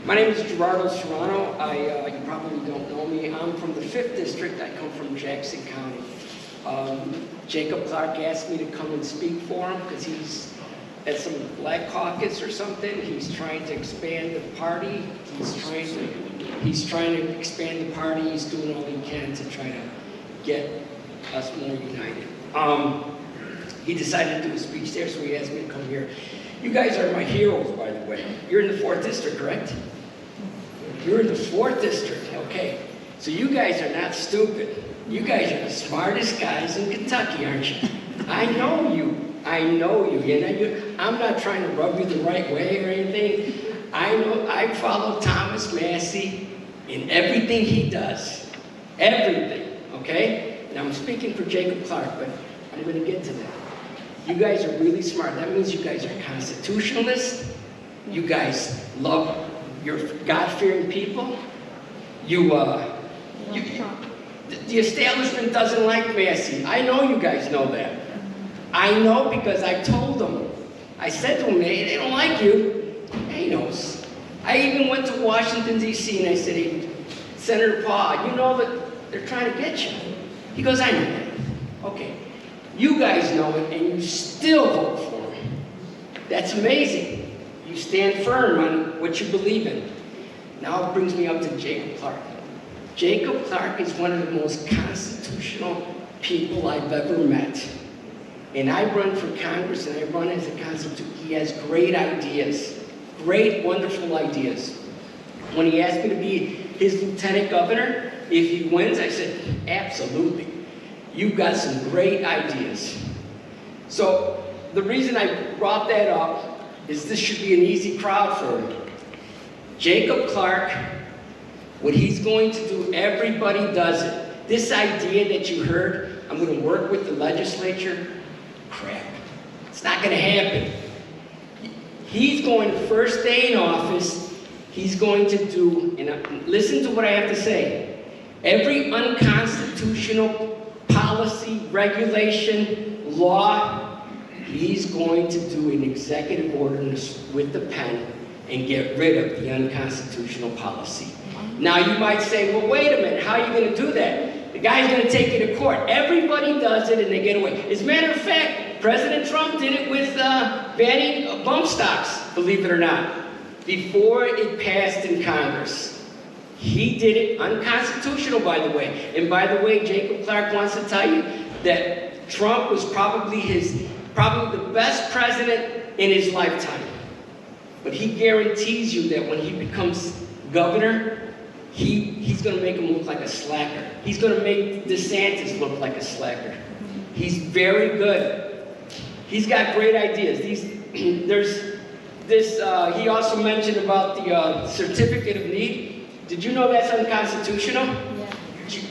My name is Gerardo Serrano. You probably don't know me. I'm from the 5th District. I come from Jackson County. Jacob Clark asked me to come and speak for him because he's at some Black Caucus or something. He's trying to expand the party. He's trying to expand the party. He's doing all he can to try to get us more united. He decided to do a speech there, so he asked me to come here. You guys are my heroes, by the way. You're in the 4th District, correct? You're in the 4th District, okay. So you guys are not stupid. You guys are the smartest guys in Kentucky, aren't you? I know you. I know you. I'm not trying to rub you the right way or anything. I know. I follow Thomas Massey in everything he does. Everything, okay? And I'm speaking for Jacob Clark, but I'm going to get to that. You guys are really smart. That means you guys are constitutionalists. You guys love your God-fearing people. The establishment doesn't like Massey. I know you guys know that. I know because I told them. I said to him, hey, they don't like you. He knows. I even went to Washington, D.C., and I said, hey, Senator Paul, you know that they're trying to get you. He goes, I know that. Okay. You guys know it, and you still vote for him. That's amazing. You stand firm on what you believe in. Now it brings me up to Jacob Clark. Jacob Clark is one of the most constitutional people I've ever met. And I run for Congress, and I run as a constitutional. He has great ideas, great, wonderful ideas. When he asked me to be his lieutenant governor, if he wins, I said, absolutely. You've got some great ideas. So the reason I brought that up is this should be an easy crowd for him. Jacob Clark, what he's going to do, everybody does it. This idea that you heard, I'm going to work with the legislature, crap. It's not going to happen. He's going to, first day in office, he's going to do, and listen to what I have to say, every unconstitutional policy, regulation, law, he's going to do an executive order with the pen and get rid of the unconstitutional policy. Now you might say, well, wait a minute, how are you going to do that? The guy's going to take you to court. Everybody does it and they get away. As a matter of fact, President Trump did it with banning bump stocks, believe it or not, before it passed in Congress. He did it unconstitutional, by the way. And by the way, Jacob Clark wants to tell you that Trump was probably the best president in his lifetime. But he guarantees you that when he becomes governor, he's going to make him look like a slacker. He's going to make DeSantis look like a slacker. He's very good. He's got great ideas. He also mentioned about the certificate of need. Did you know that's unconstitutional? Yeah.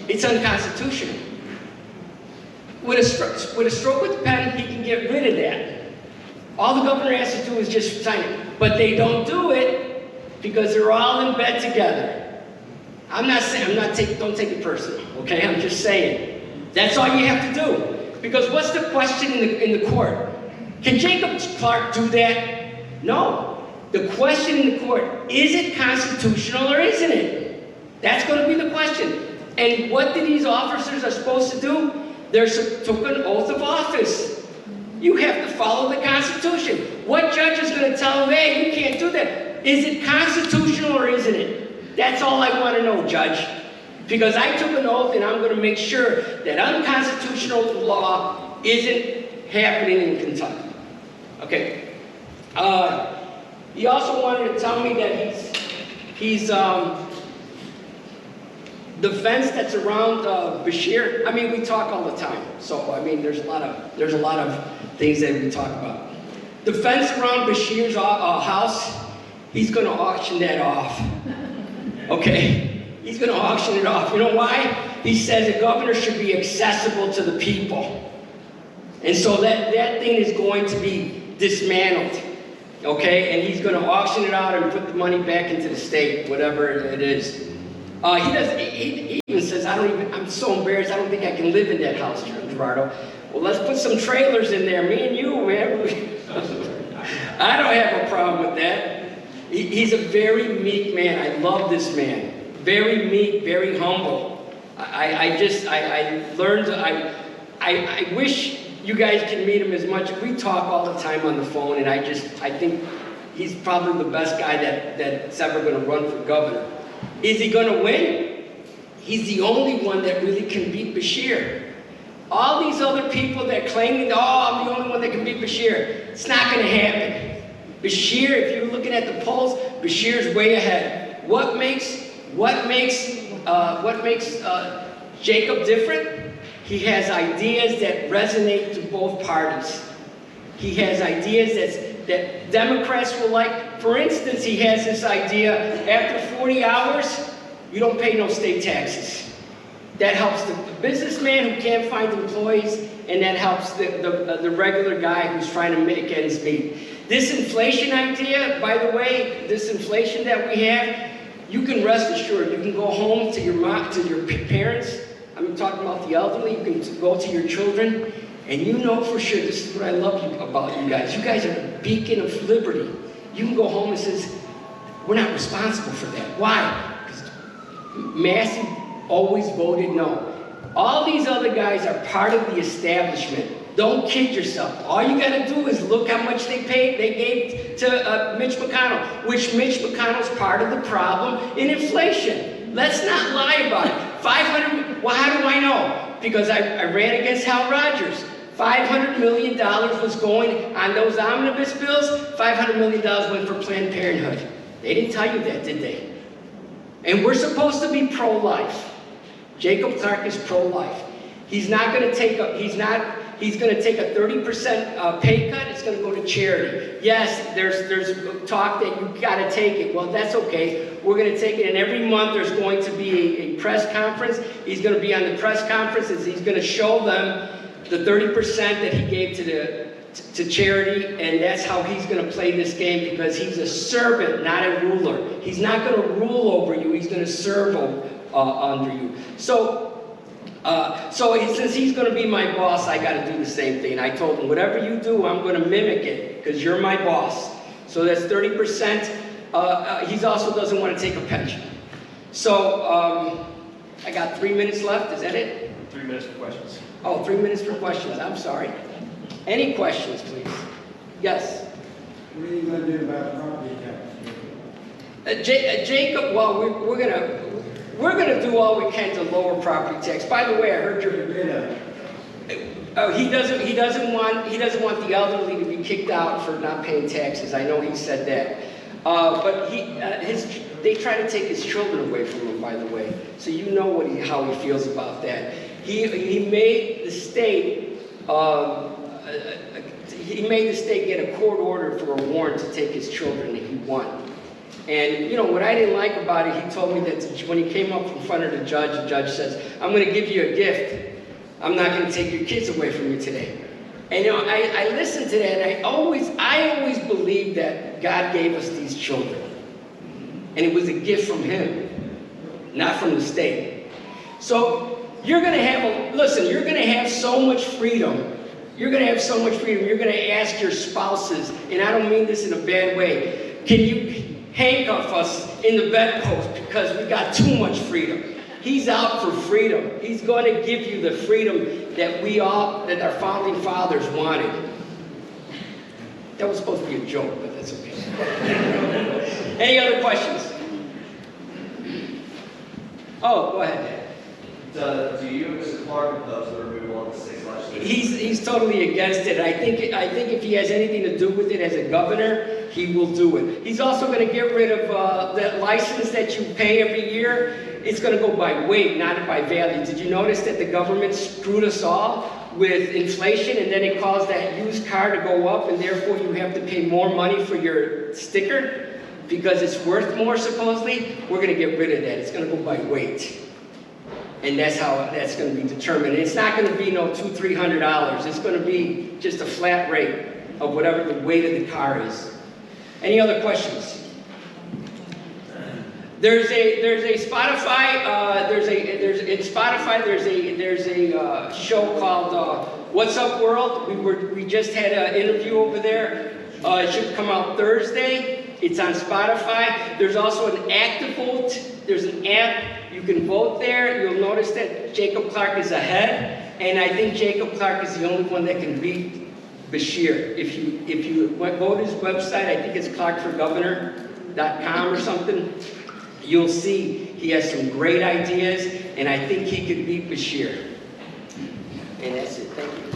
It's unconstitutional. With a stroke with the pen, he can get rid of that. All the governor has to do is just sign it. But they don't do it because they're all in bed together. Don't take it personal, okay? I'm just saying. That's all you have to do. Because what's the question in the court? Can Jacob Clark do that? No. The question in the court, is it constitutional or isn't it? That's going to be the question. And what do these officers are supposed to do? They're took an oath of office. You have to follow the Constitution. What judge is going to tell them, hey, you can't do that? Is it constitutional or isn't it? That's all I want to know, Judge. Because I took an oath and I'm going to make sure that unconstitutional law isn't happening in Kentucky. Okay. He also wanted to tell me that he's the fence that's around Bashir. I mean, we talk all the time. So I mean, there's a lot of things that we talk about. The fence around Bashir's house, he's going to auction that off. Okay, he's going to auction it off. You know why? He says the governor should be accessible to the people, and so that thing is going to be dismantled. Okay, and he's going to auction it out and put the money back into the state, whatever it is. He even says, I'm so embarrassed, I don't think I can live in that house, Gerardo. Well, let's put some trailers in there, me and you, man. I don't have a problem with that. He's a very meek man. I love this man. Very meek, very humble. I wish you guys can meet him as much. We talk all the time on the phone, and I think he's probably the best guy that's ever going to run for governor. Is he going to win? He's the only one that really can beat Bashir. All these other people that claim, I'm the only one that can beat Bashir, it's not going to happen. Bashir, if you're looking at the polls, Bashir's way ahead. What makes Jacob different? He has ideas that resonate to both parties. He has ideas that Democrats will like. For instance, he has this idea, after 40 hours, you don't pay no state taxes. That helps the businessman who can't find employees, and that helps the regular guy who's trying to make ends meet. This inflation idea, by the way, this inflation that we have, you can rest assured, you can go home to your mom, to your parents. I'm talking about the elderly. You can go to your children, and you know for sure, this is what I love about you guys. You guys are a beacon of liberty. You can go home and say, we're not responsible for that. Why? Because Massey always voted no. All these other guys are part of the establishment. Don't kid yourself. All you got to do is look how much they gave to Mitch McConnell, which Mitch McConnell's part of the problem in inflation. Let's not lie about it. 500, well, how do I know? Because I ran against Hal Rogers. $500 million was going on those omnibus bills. $500 million went for Planned Parenthood. They didn't tell you that, did they? And we're supposed to be pro-life. Jacob Clark is pro-life. He's not going to take he's going to take a 30% pay cut. It's going to go to charity. Yes, there's talk that you got to take it. Well, that's okay. We're going to take it, and every month there's going to be a press conference. He's going to be on the press conferences. He's going to show them the 30% that he gave to charity, and that's how he's going to play this game, because he's a servant, not a ruler. He's not going to rule over you. He's going to serve under you. So since he's going to be my boss, I got to do the same thing. I told him, whatever you do, I'm going to mimic it, because you're my boss. So that's 30%. He also doesn't want to take a pension. So I got 3 minutes left. Is that it? 3 minutes for questions. Oh, 3 minutes for questions. I'm sorry. Any questions, please? Yes? What are you going to do about property tax? Jacob, well, we're gonna do all we can to lower property tax. By the way, I heard your. He doesn't want the elderly to be kicked out for not paying taxes. I know he said that, but they try to take his children away from him. By the way, so you know how he feels about that. He made the state. He made the state get a court order for a warrant to take his children, and he won. And, you know, what I didn't like about it, he told me that when he came up in front of the judge says, I'm going to give you a gift. I'm not going to take your kids away from you today. And, you know, I listened to that, and I always believed that God gave us these children. And it was a gift from him, not from the state. So you're going to you're going to have so much freedom. You're going to have so much freedom. You're going to ask your spouses, and I don't mean this in a bad way, can you handcuff us in the bedpost because we got too much freedom? He's out for freedom. He's going to give you the freedom that our founding fathers wanted. That was supposed to be a joke, but that's okay. Any other questions? Oh, go ahead. Do you, Mr. Clark, oppose the removal of the state legislature? He's totally against it. I think if he has anything to do with it as a governor, he will do it. He's also going to get rid of that license that you pay every year. It's going to go by weight, not by value. Did you notice that the government screwed us all with inflation, and then it caused that used car to go up, and therefore you have to pay more money for your sticker because it's worth more, supposedly? We're going to get rid of that. It's going to go by weight. And that's how that's going to be determined. It's not going to be no $200, $300. It's going to be just a flat rate of whatever the weight of the car is. Any other questions? There's a Spotify. There's a show called What's Up World. We just had an interview over there. It should come out Thursday. It's on Spotify. There's also an active vote. There's an app. You can vote there. You'll notice that Jacob Clark is ahead. And I think Jacob Clark is the only one that can beat Bashir. If you go to his website, I think it's clarkforgovernor.com or something, you'll see he has some great ideas, and I think he could beat Bashir. And that's it. Thank you.